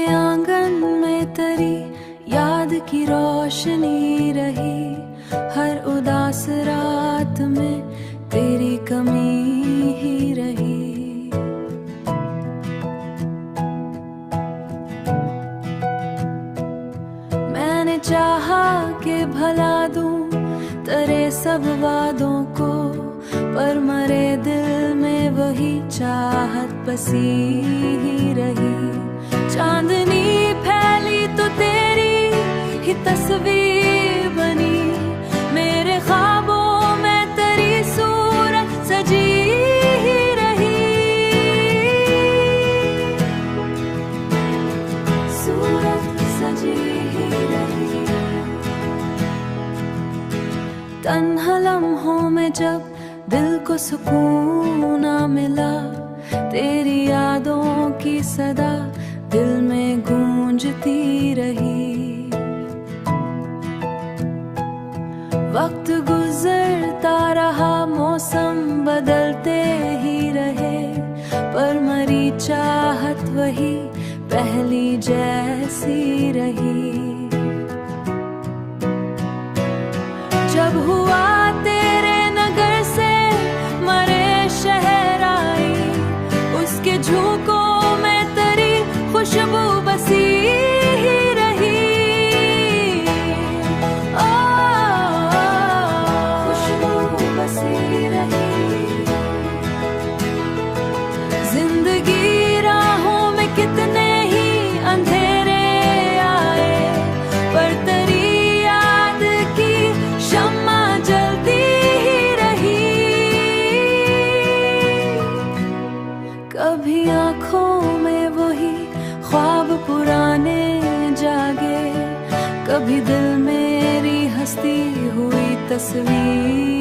के आंगन में तेरी याद की रोशनी रही, हर उदास रात में तेरी कमी ही रही। मैंने चाहा कि भला दूं तेरे सब वादों को, पर मरे दिल में वही चाहत बसी ही रही। चांदनी फैली तो तेरी ही तस्वीर बनी, मेरे ख्वाबों में तेरी सूरत सजी ही रही। सूरत सजी ही रही। तन्हा लम्हों में जब दिल को सुकून ना मिला, तेरी यादों की सदा दिल में गूंजती रही। वक्त गुजरता रहा, मौसम बदलते ही रहे, पर मरी चाहत वही पहली जैसी रही। जब हुआ तेरे नगर से मरे शहर आई, उसके झोंकों में तेरी खुशबू बसी ही रही। ओ खुशबू बसी रही। जिंदगी राहों में कितने ही अंधेरे आए, पर तेरी याद की शम्मा जलती ही रही। कभी आँखों में वही ख्वाब पुराने जागे, कभी दिल मेरी हंसती हुई तस्वीर।